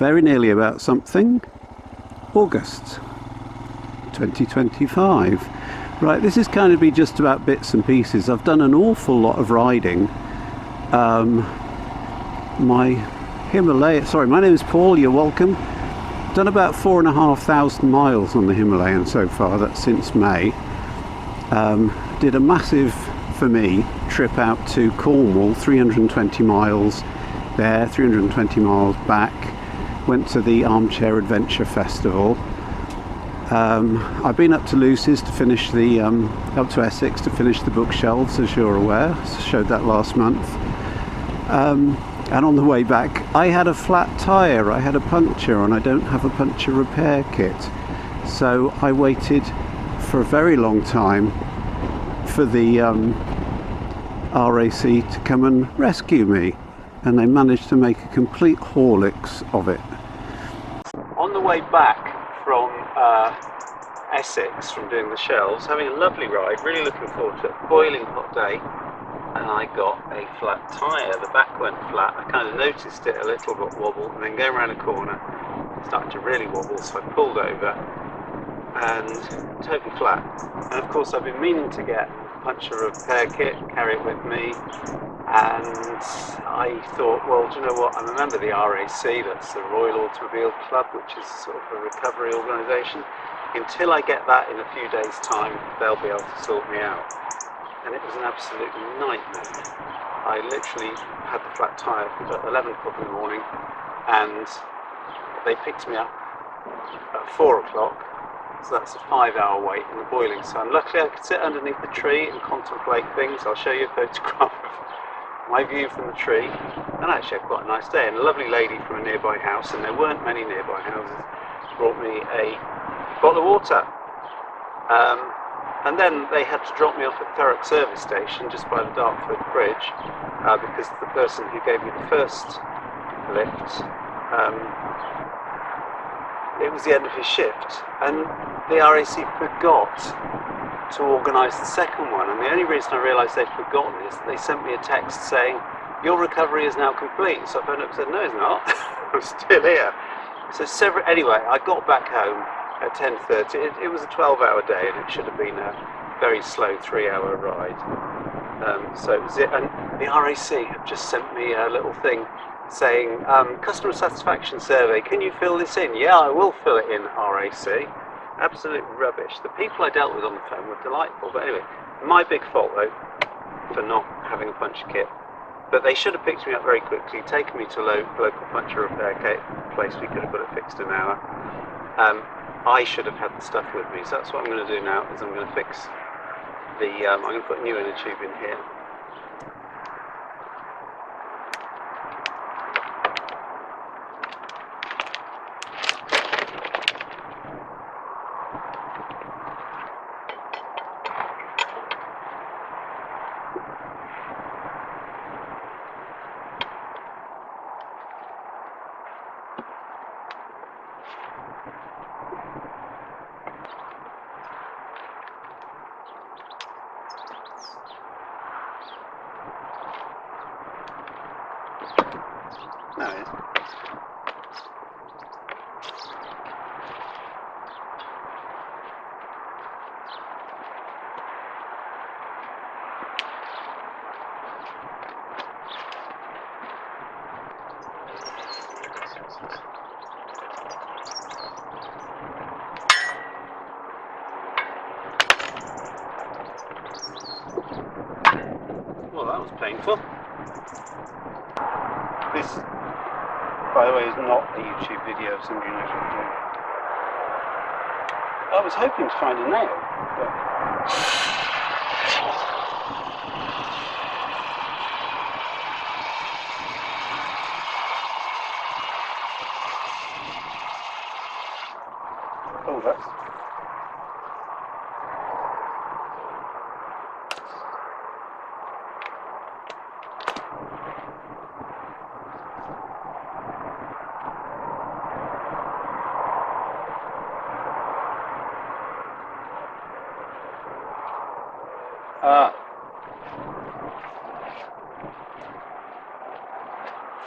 very nearly about something. August 2025. Right, this is kind of be just about bits and pieces. I've done an awful lot of riding. My name is Paul, you're welcome. Done about 4,500 miles on the Himalayan so far, that's since May. Did a massive, for me, trip out to Cornwall, 320 miles there, 320 miles back. Went to the Armchair Adventure Festival. I've been up to Lucy's to finish up to Essex to finish the bookshelves, as you're aware. Showed that last month. And on the way back, I had a flat tyre, I had a puncture, and I don't have a puncture repair kit. So I waited for a very long time for the RAC to come and rescue me. And they managed to make a complete Horlicks of it. On the way back from Essex, from doing the shelves, having a lovely ride, really looking forward to it, boiling hot day. And I got a flat tyre, the back went flat. I kind of noticed it a little bit wobble, and then going around a corner, it started to really wobble, so I pulled over and totally flat. And of course I've been meaning to get a puncture repair kit, carry it with me, and I thought, well, do you know what, I remember the RAC, that's the Royal Automobile Club, which is sort of a recovery organisation. Until I get that in a few days' time, they'll be able to sort me out. And it was an absolute nightmare. I literally had the flat tyre at 11 o'clock in the morning, and they picked me up at 4 o'clock, so that's a 5-hour wait in the boiling sun. Luckily I could sit underneath the tree and contemplate things. I'll show you a photograph of my view from the tree, and I actually had quite a nice day. And a lovely lady from a nearby house, and there weren't many nearby houses, brought me a bottle of water. And then they had to drop me off at Thurrock service station just by the Dartford Bridge, because the person who gave me the first lift, it was the end of his shift, and the RAC forgot to organise the second one. And the only reason I realised they'd forgotten is that they sent me a text saying, your recovery is now complete. So I phoned up and said, no it's not, I'm still here. So anyway, I got back home at 10:30. It was a 12-hour day, and it should have been a very slow 3-hour ride. So it was it. And the RAC have just sent me a little thing saying, customer satisfaction survey, can you fill this in? Yeah, I will fill it in, RAC. Absolute rubbish. The people I dealt with on the phone were delightful, but anyway, my big fault though for not having a puncture kit. But they should have picked me up very quickly, taken me to a local puncture repair place. We could have got it fixed in an hour. I should have had the stuff with me, so that's what I'm going to do now, is I'm going to fix the, I'm going to put a new inner tube in here. No, it isn't. Well, that was painful. This, by the way, is not a YouTube video of somebody who knows what to do. I was hoping to find a nail, but... Oh, that's...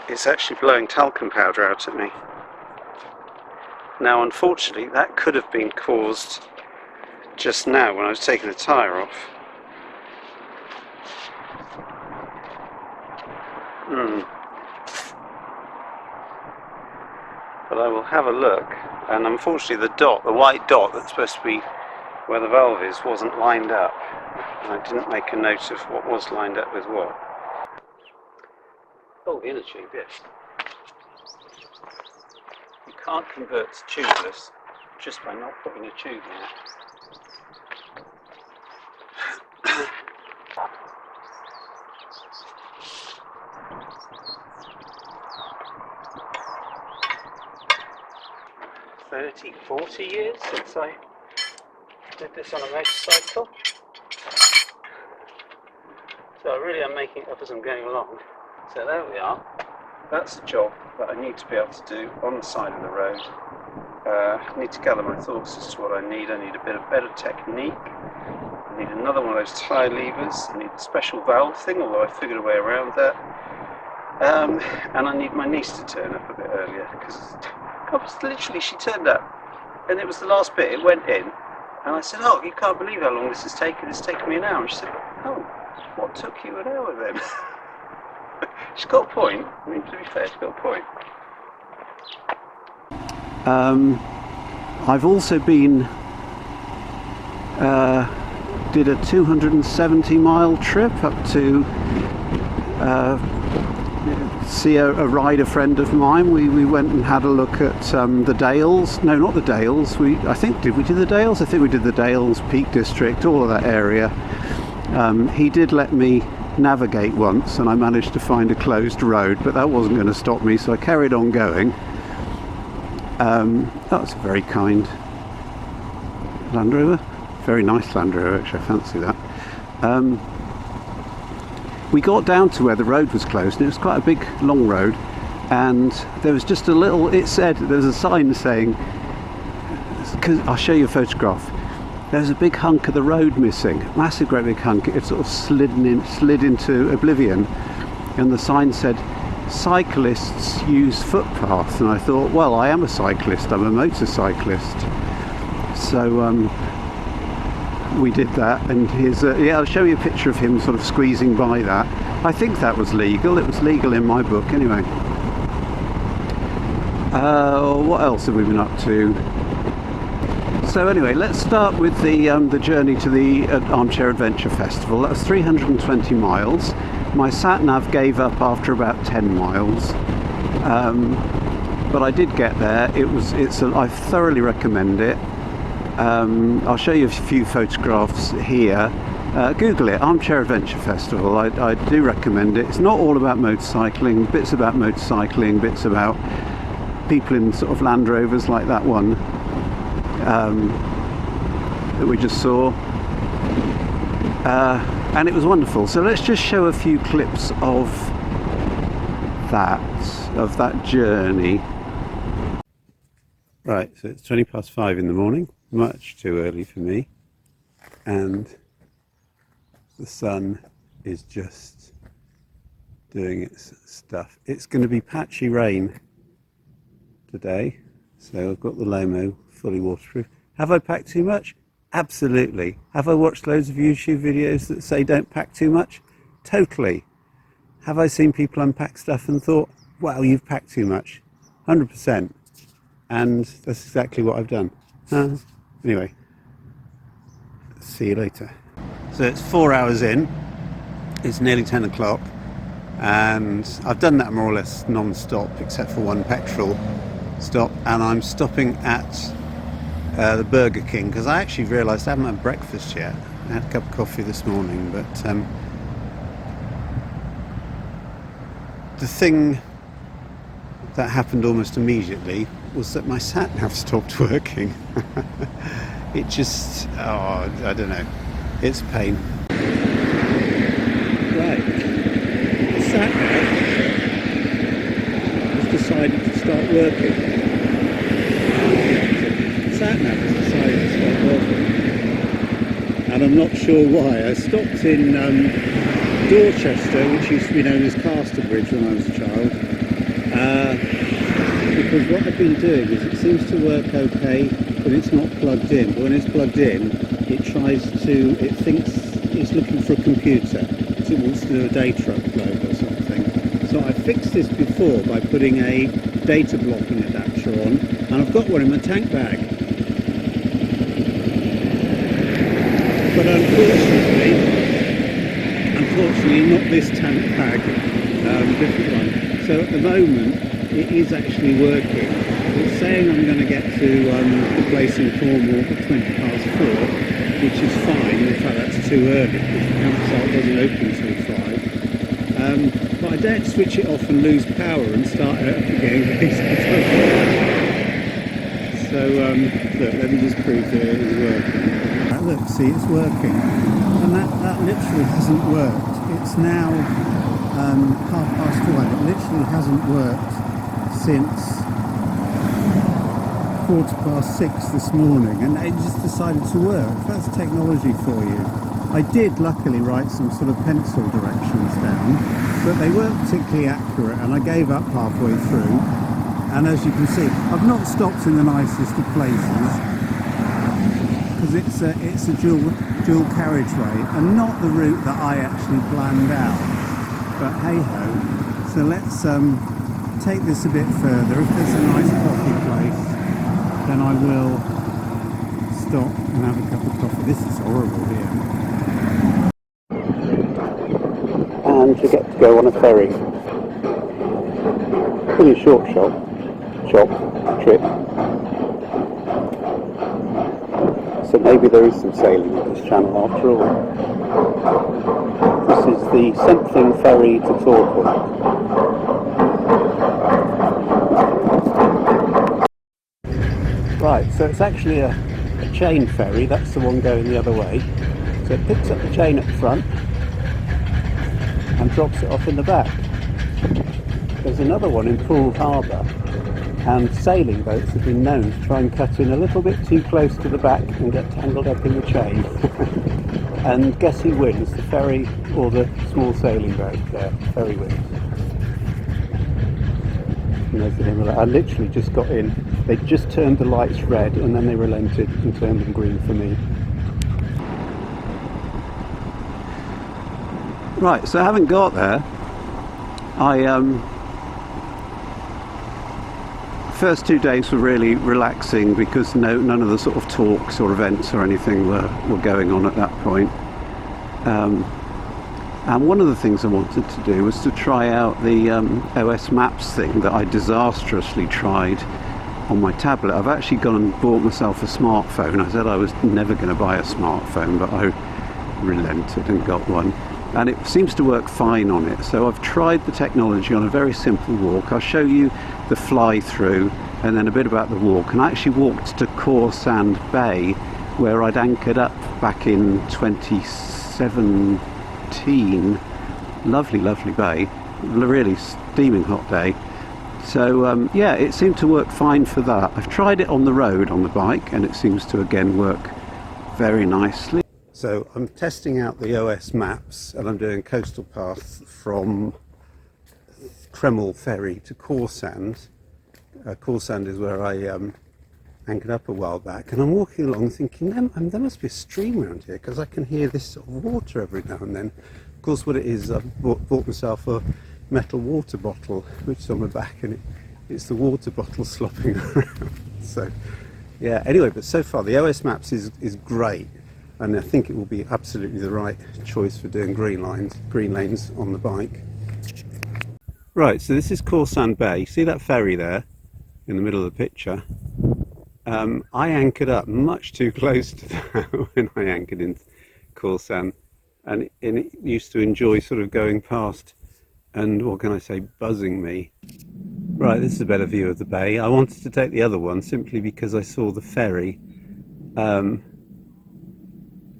It's actually blowing talcum powder out at me. Now unfortunately that could have been caused just now when I was taking the tyre off. But I will have a look, and unfortunately the white dot that's supposed to be where the valve is, wasn't lined up, and I didn't make a note of what was lined up with what. Oh, the inner tube, yes. You can't convert to tubeless just by not putting a tube in it. $30, $40 years since I did this on a motorcycle. So I really am making it up as I'm going along. So there we are. That's a job that I need to be able to do on the side of the road. I need to gather my thoughts as to what I need. I need a bit of better technique. I need another one of those tyre levers. I need a special valve thing, although I figured a way around that. And I need my niece to turn up a bit earlier, because literally she turned up and it was the last bit, it went in, and I said, oh, you can't believe how long this has taken. It's taken me an hour. And she said, oh, what took you an hour then? She's got a point. I mean, to be fair, she's got a point. I've also been did a 270-mile trip up to see a rider friend of mine. We went and had a look at the Dales. No, not the Dales. Did we do the Dales? I think we did the Dales, Peak District, all of that area. He did let me navigate once, and I managed to find a closed road, but that wasn't going to stop me, so I carried on going. That was a very kind Land Rover. Very nice Land Rover, actually. I fancy that. We got down to where the road was closed, and it was quite a big, long road, and there was just a little, there was a sign saying, I'll show you a photograph. There's a big hunk of the road missing, massive, great big hunk. It sort of slid into oblivion, and the sign said, cyclists use footpaths. And I thought, well, I am a cyclist, I'm a motorcyclist. So we did that, and I'll show you a picture of him sort of squeezing by that. I think that was legal. It was legal in my book anyway. What else have we been up to? So anyway, let's start with the journey to the Armchair Adventure Festival. That was 320 miles. My SatNav gave up after about 10 miles, but I did get there. I thoroughly recommend it. I'll show you a few photographs here. Google it, Armchair Adventure Festival. I do recommend it. It's not all about motorcycling, bits about motorcycling, bits about people in sort of Land Rovers like that one that we just saw. And it was wonderful. So let's just show a few clips of that journey. Right, so it's 5:20 in the morning. Much too early for me, and the sun is just doing its stuff. It's going to be patchy rain today, so I've got the Lomo fully waterproof. Have I packed too much? Absolutely. Have I watched loads of YouTube videos that say don't pack too much? Totally. Have I seen people unpack stuff and thought, wow, you've packed too much? 100%. And that's exactly what I've done. Anyway, see you later. So it's 4 hours in, it's nearly 10 o'clock, and I've done that more or less non-stop except for one petrol stop, and I'm stopping at the Burger King because I actually realised I haven't had breakfast yet. I had a cup of coffee this morning, but the thing that happened almost immediately was that my SatNav stopped working. It just, I don't know, it's a pain. Right, the SatNav has decided to start working. SatNav has decided to start working, and I'm not sure why. I stopped in Dorchester, which used to be known as Casterbridge when I was a child, because what I've been doing is it seems to work okay when it's not plugged in, but when it's plugged in it thinks it's looking for a computer, so it wants to do a data upload or something. So I fixed this before by putting a data blocking adapter on, and I've got one in my tank bag. But unfortunately not this tank bag, different one. So at the moment it is actually working. It's saying I'm going to get to the place in Cornwall at 4:20, which is fine. In fact, that's too early because the campsite doesn't open till 5. But I don't switch it off and lose power and start it up again. So look, let me just prove that it is working. Look, see, it's working, and that literally hasn't worked. It's now 4:30. It literally hasn't worked since 6:15 this morning, and it just decided to work. That's technology for you. I did luckily write some sort of pencil directions down, but they weren't particularly accurate, and I gave up halfway through. And as you can see, I've not stopped in the nicest of places because it's a dual carriageway and not the route that I actually planned out. But hey ho. So let's take this a bit further. If there's a nice coffee place, then I will stop and have a cup of coffee. This is horrible here. And you get to go on a ferry. Pretty short trip. So maybe there is some sailing on this channel after all. This is the something ferry to Cornwall. Right, so it's actually a chain ferry. That's the one going the other way. So it picks up the chain up front and drops it off in the back. There's another one in Poole Harbour, and sailing boats have been known to try and cut in a little bit too close to the back and get tangled up in the chain. And guess who wins, the ferry or the small sailing boat? There, ferry wins. And there's the name of that. I literally just got in. They just turned the lights red and then they relented and turned them green for me. Right, so having got there, first 2 days were really relaxing because none of the sort of talks or events or anything were going on at that point. And one of the things I wanted to do was to try out the OS Maps thing that I disastrously tried on my tablet. I've actually gone and bought myself a smartphone. I said I was never going to buy a smartphone, but I relented and got one. And it seems to work fine on it. So I've tried the technology on a very simple walk. I'll show you the fly through and then a bit about the walk. And I actually walked to Cornwall Bay, where I'd anchored up back in 2017. Lovely bay, really steaming hot day. So yeah, it seemed to work fine for that. I've tried it on the road on the bike and it seems to again work very nicely. So I'm testing out the OS Maps and I'm doing coastal path from Cornwall ferry to Cornwall. Cornwall is where I anchored up a while back, and I'm walking along thinking there must be a stream around here because I can hear this sort of water every now and then. Of course what it is, I've bought myself a metal water bottle which is on my back, and it's the water bottle slopping around. So yeah, anyway, but so far the OS Maps is great. And I think it will be absolutely the right choice for doing green lanes on the bike. Right, so this is Cornwall Bay. See that ferry there in the middle of the picture? I anchored up much too close to that when I anchored in Cornwall, and it used to enjoy sort of going past and, what can I say, buzzing me. Right, this is a better view of the bay. I wanted to take the other one simply because I saw the ferry.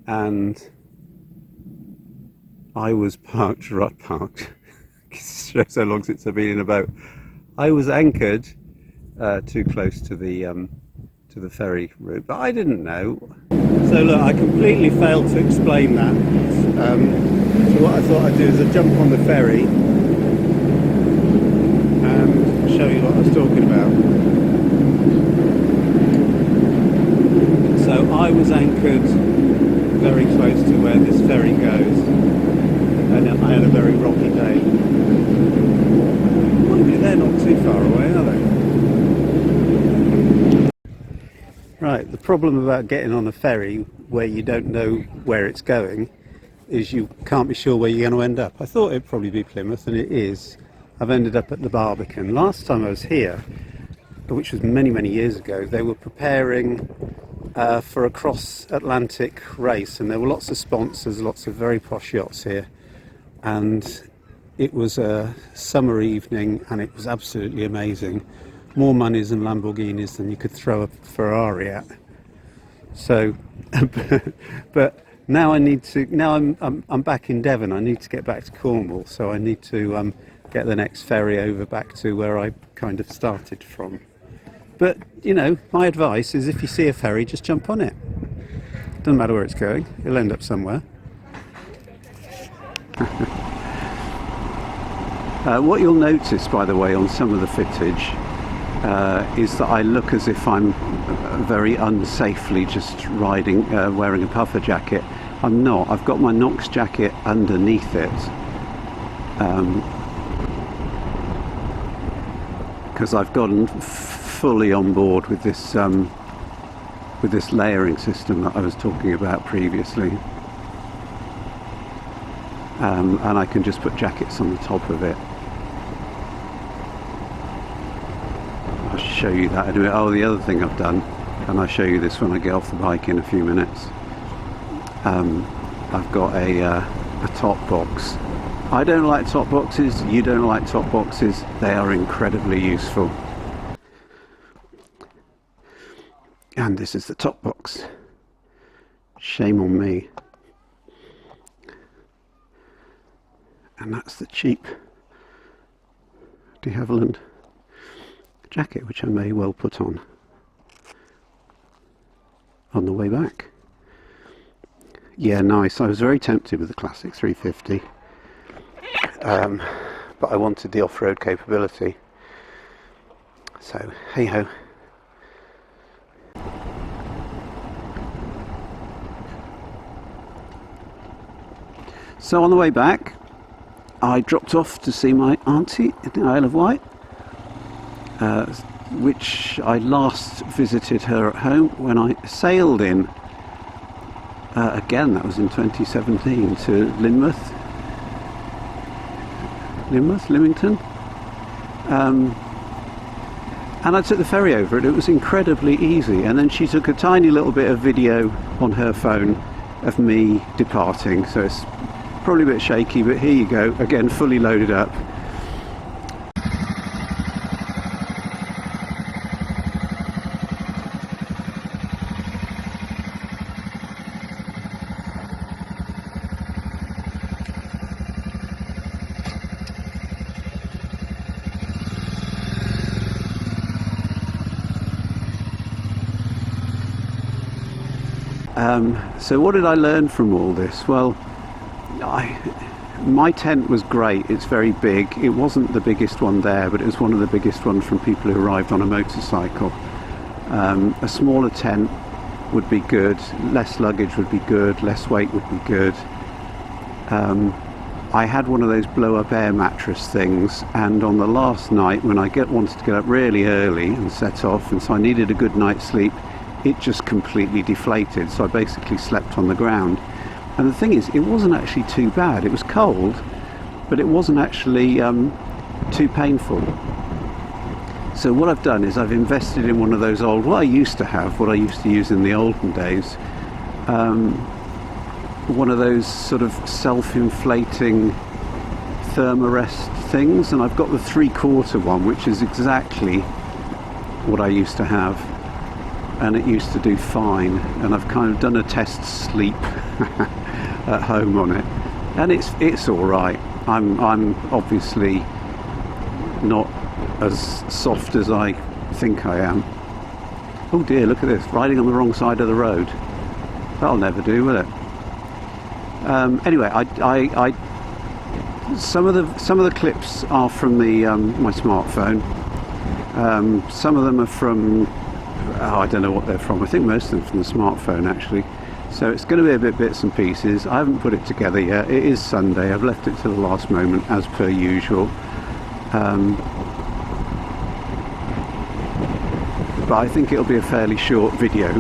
And I was parked, so long since I've been in a boat. I was anchored too close to the ferry route, but I didn't know. So look, I completely failed to explain that. So what I thought I'd do is I'd jump on the ferry and show you what I was talking about. was anchored very close to where this ferry goes, and I had a very rocky day. Maybe they're not too far away, are they? Right, the problem about getting on a ferry where you don't know where it's going is you can't be sure where you're going to end up. I thought it'd probably be Plymouth, and it is. I've ended up at the Barbican. Last time I was here, which was many years ago, they were preparing for a cross-Atlantic race, and there were lots of sponsors, lots of very posh yachts here, and it was a summer evening and it was absolutely amazing. More monies and Lamborghinis than you could throw a Ferrari at. So but now I'm back in Devon. I need to get back to Cornwall, so I need to get the next ferry over back to where I kind of started from. But, you know, my advice is if you see a ferry, just jump on it. Doesn't matter where it's going, it'll end up somewhere. What you'll notice, by the way, on some of the footage is that I look as if I'm very unsafely just riding, wearing a puffer jacket. I'm not. I've got my Knox jacket underneath it. Because I've gotten fully on board with this layering system that I was talking about previously, and I can just put jackets on the top of it. I'll show you that anyway. Oh, the other thing I've done, and I'll show you this when I get off the bike in a few minutes. I've got a top box. I don't like top boxes, you don't like top boxes, they are incredibly useful. And this is the top box. Shame on me. And that's the cheap de Havilland jacket, which I may well put on the way back. Yeah, nice. I was very tempted with the Classic 350. But I wanted the off-road capability, so hey ho. So on the way back I dropped off to see my auntie in the Isle of Wight, which I last visited her at home when I sailed in, again that was in 2017, to Lymington, and I took the ferry over it. It was incredibly easy, and then she took a tiny little bit of video on her phone of me departing, so it's probably a bit shaky, but here you go, again fully loaded up. So what did I learn from all this? Well, my tent was great. It's very big. It wasn't the biggest one there, but it was one of the biggest ones from people who arrived on a motorcycle. A smaller tent would be good, less luggage would be good, less weight would be good. I had one of those blow-up air mattress things, and on the last night when I wanted to get up really early and set off, and so I needed a good night's sleep, it just completely deflated, so I basically slept on the ground. And the thing is, it wasn't actually too bad. It was cold, but it wasn't actually too painful. So what I've done is I've invested in one of those old, what I used to use in the olden days, one of those sort of self-inflating thermarest things, and I've got the 3/4 one, which is exactly what I used to have, and it used to do fine, and I've kind of done a test sleep at home on it, and it's all right. I'm obviously not as soft as I think I am. Oh dear, look at this, riding on the wrong side of the road. That'll never do, will it? Anyway, some of the clips are from the my smartphone. Some of them are from I don't know what they're from. I think most of them from the smartphone actually. So it's going to be a bit bits and pieces. I haven't put it together yet. It is Sunday. I've left it to the last moment as per usual. But I think it'll be a fairly short video.